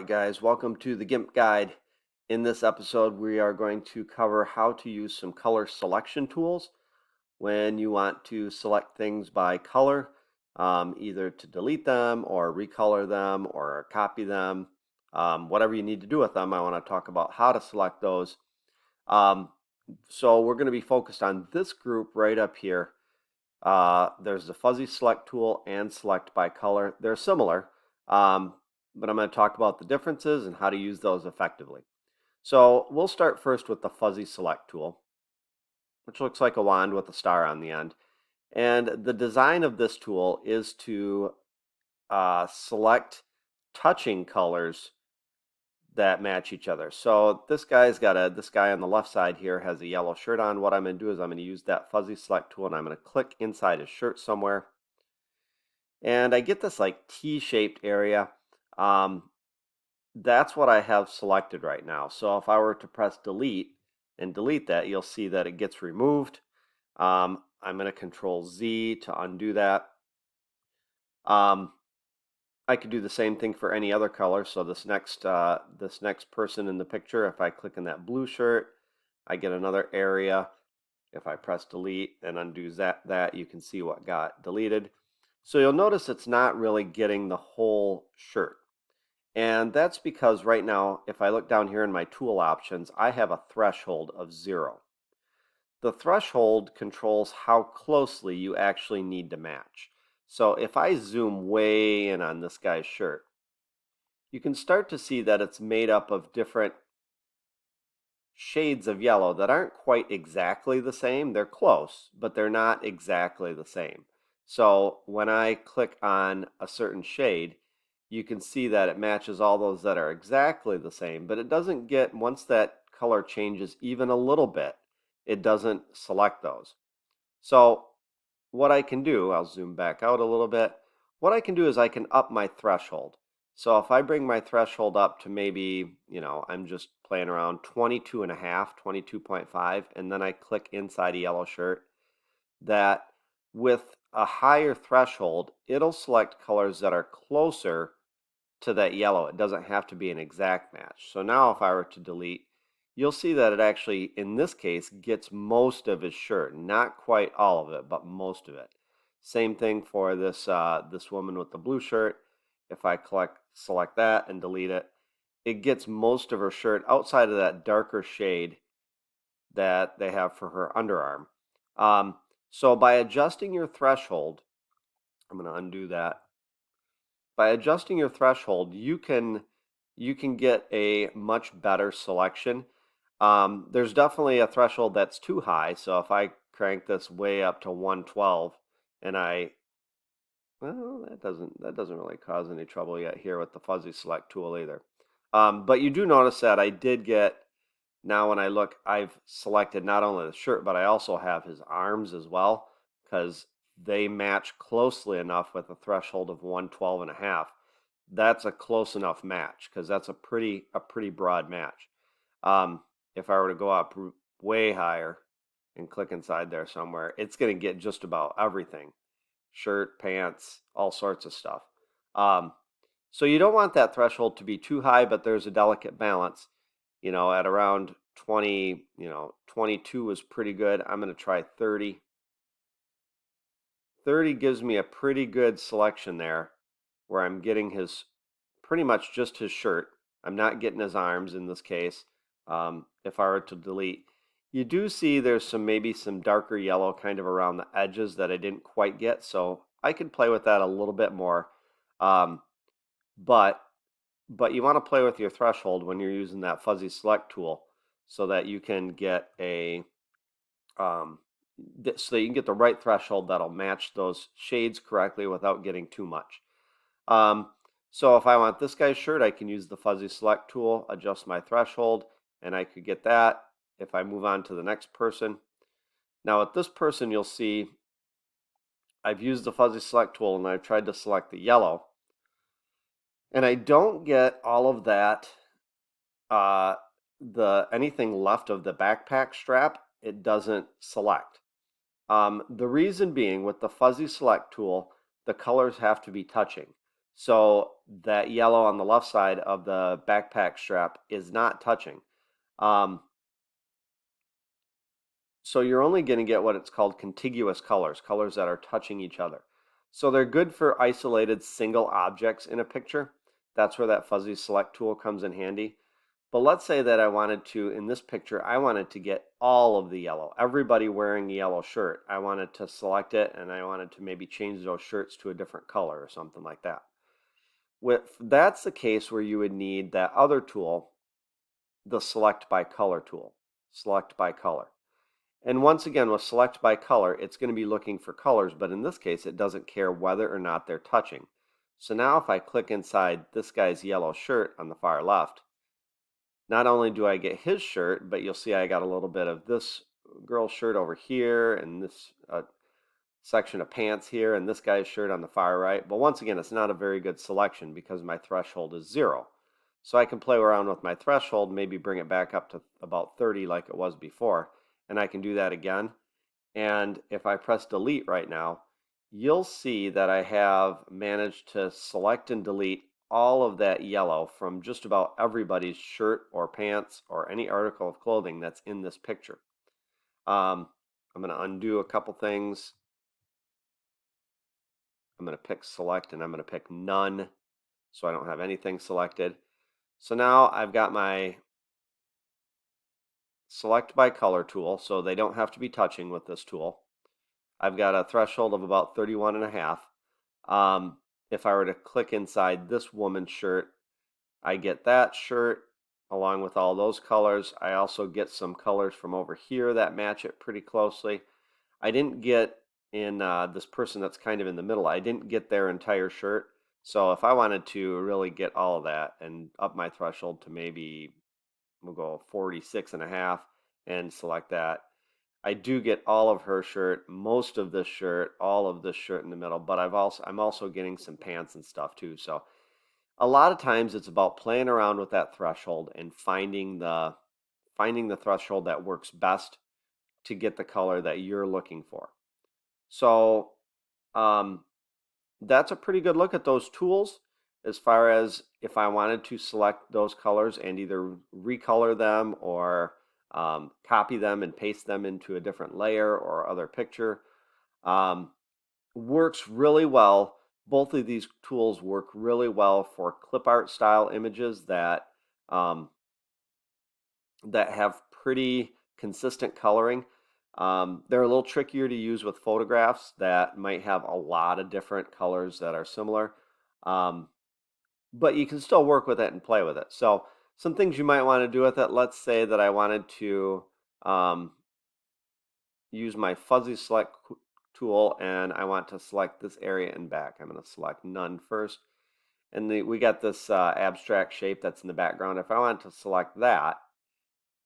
Alright guys, welcome to the Gimp guide. In this episode we are going to cover how to use some color selection tools when you want to select things by color, either to delete them or recolor them or copy them, whatever you need to do with them. I want to talk about how to select those. Um, so we're going to be focused on this group right up here. There's the fuzzy select tool and select by color. They're similar, but I'm going to talk about the differences and how to use those effectively. So we'll start first with the fuzzy select tool, which looks like a wand with a star on the end. And the design of this tool is to select touching colors that match each other. So this guy on the left side here has a yellow shirt on. What I'm going to do is I'm going to use that fuzzy select tool and I'm going to click inside his shirt somewhere. And I get this like T-shaped area. That's what I have selected right now. So if I were to press delete and delete that, you'll see that it gets removed. I'm going to Control Z to undo that. I could do the same thing for any other color. So this next person in the picture, if I click in that blue shirt, I get another area. If I press delete and undo that, you can see what got deleted. So you'll notice it's not really getting the whole shirt. And that's because right now, if I look down here in my tool options, I have a threshold of 0. The threshold controls how closely you actually need to match. So if I zoom way in on this guy's shirt, you can start to see that it's made up of different shades of yellow that aren't quite exactly the same. They're close, but they're not exactly the same. So when I click on a certain shade, you can see that it matches all those that are exactly the same, but it doesn't get, once that color changes even a little bit, it doesn't select those. So what I can do, I'll zoom back out a little bit. What I can do is I can up my threshold. So if I bring my threshold up to maybe, I'm just playing around 22.5, 22.5, and then I click inside a yellow shirt, that with a higher threshold, it'll select colors that are closer to that yellow. It doesn't have to be an exact match. So now if I were to delete, you'll see that it actually, in this case, gets most of his shirt. Not quite all of it, but most of it. Same thing for this woman with the blue shirt. If I select that and delete it, it gets most of her shirt outside of that darker shade that they have for her underarm. So by adjusting your threshold, I'm going to undo that. By adjusting your threshold, you can get a much better selection. There's definitely a threshold that's too high. So if I crank this way up to 112, and well, that doesn't really cause any trouble yet here with the fuzzy select tool either. But you do notice that I did get, now when I look, I've selected not only the shirt, but I also have his arms as well, because they match closely enough with a threshold of 112.5. That's a close enough match because that's a pretty broad match. If I were to go up way higher and click inside there somewhere, it's going to get just about everything. Shirt, pants, all sorts of stuff. So you don't want that threshold to be too high, but there's a delicate balance. At around 20, 22 is pretty good. I'm going to try 30. 30 gives me a pretty good selection there where I'm getting pretty much just his shirt. I'm not getting his arms in this case. If I were to delete, you do see there's maybe some darker yellow kind of around the edges that I didn't quite get. So I could play with that a little bit more. But you want to play with your threshold when you're using that fuzzy select tool so that you can get so that you can get the right threshold that'll match those shades correctly without getting too much. So if I want this guy's shirt, I can use the fuzzy select tool, adjust my threshold, and I could get that. If I move on to the next person. Now with this person, you'll see I've used the fuzzy select tool and I've tried to select the yellow. And I don't get all of that, anything left of the backpack strap, it doesn't select. The reason being, with the fuzzy select tool, the colors have to be touching. So that yellow on the left side of the backpack strap is not touching. Um, so you're only going to get what it's called contiguous colors, colors that are touching each other. So they're good for isolated single objects in a picture. That's where that fuzzy select tool comes in handy. But let's say that I wanted to, in this picture, I wanted to get all of the yellow, everybody wearing a yellow shirt. I wanted to select it and I wanted to maybe change those shirts to a different color or something like that. That's the case where you would need that other tool, the select by color tool. Select by color. And once again, with select by color, it's going to be looking for colors, but in this case, it doesn't care whether or not they're touching. So now if I click inside this guy's yellow shirt on the far left, not only do I get his shirt, but you'll see I got a little bit of this girl's shirt over here and this section of pants here and this guy's shirt on the far right. But once again, it's not a very good selection because my threshold is 0. So I can play around with my threshold, maybe bring it back up to about 30 like it was before, and I can do that again. And if I press delete right now, you'll see that I have managed to select and delete all of that yellow from just about everybody's shirt or pants or any article of clothing that's in this picture. I'm going to undo a couple things. I'm going to pick select and I'm going to pick none so I don't have anything selected. So now I've got my select by color tool, so they don't have to be touching with this tool. I've got a threshold of about 31 and a half. If I were to click inside this woman's shirt, I get that shirt along with all those colors. I also get some colors from over here that match it pretty closely. I didn't get in this person that's kind of in the middle, I didn't get their entire shirt. So if I wanted to really get all of that and up my threshold to maybe, we'll go 46 and a half and select that, I do get all of her shirt, most of this shirt, all of this shirt in the middle, but I'm also getting some pants and stuff too. So a lot of times it's about playing around with that threshold and finding the threshold that works best to get the color that you're looking for. So um, that's a pretty good look at those tools as far as if I wanted to select those colors and either recolor them or copy them and paste them into a different layer or other picture. Um, Works really well. Both of these tools work really well for clip art style images um, that have pretty consistent coloring. They're a little trickier to use with photographs that might have a lot of different colors that are similar. Um, but you can still work with it and play with it. So some things you might want to do with it. Let's say that I wanted to um, use my fuzzy select tool and I want to select this area and back. I'm going to select none first. And we got this abstract shape that's in the background. If I want to select that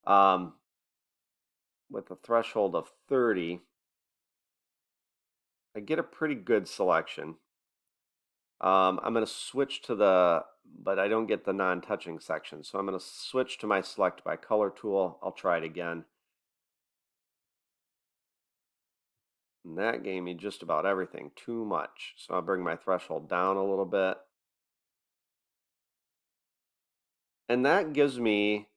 um, with a threshold of 30, I get a pretty good selection. I'm going to switch to but I don't get the non-touching section. So I'm going to switch to my select by color tool. I'll try it again. And that gave me just about everything, too much. So I'll bring my threshold down a little bit. And that gives me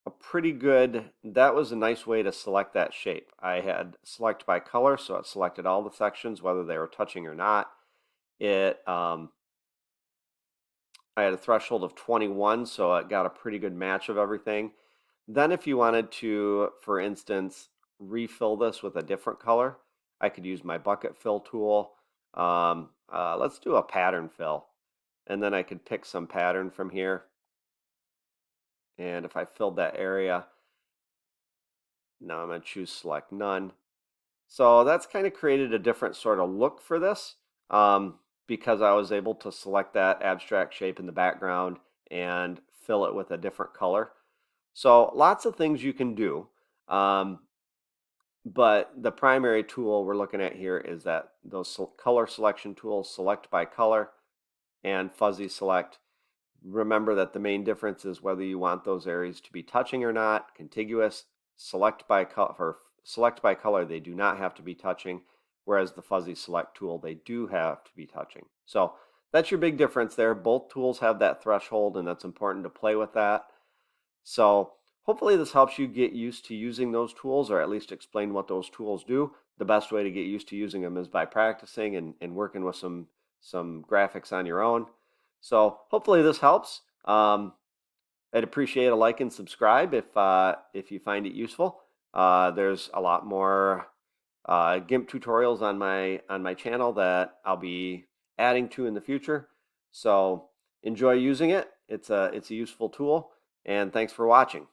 a pretty good, that was a nice way to select that shape. I had select by color, so it selected all the sections, whether they were touching or not. I had a threshold of 21, so it got a pretty good match of everything. Then if you wanted to, for instance, refill this with a different color, I could use my bucket fill tool. Let's do a pattern fill. And then I could pick some pattern from here. And if I filled that area, now I'm going to choose select none. So that's kind of created a different sort of look for this because I was able to select that abstract shape in the background and fill it with a different color. So lots of things you can do. But the primary tool we're looking at here is that those color selection tools, select by color and fuzzy select. Remember that the main difference is whether you want those areas to be touching or not, contiguous, select by color, they do not have to be touching, whereas the fuzzy select tool, they do have to be touching. So that's your big difference there. Both tools have that threshold, and that's important to play with that. So hopefully this helps you get used to using those tools, or at least explain what those tools do. The best way to get used to using them is by practicing and working with some graphics on your own. So hopefully this helps. I'd appreciate a like and subscribe if you find it useful. There's a lot more GIMP tutorials on my channel that I'll be adding to in the future. So enjoy using it. It's a useful tool, and thanks for watching.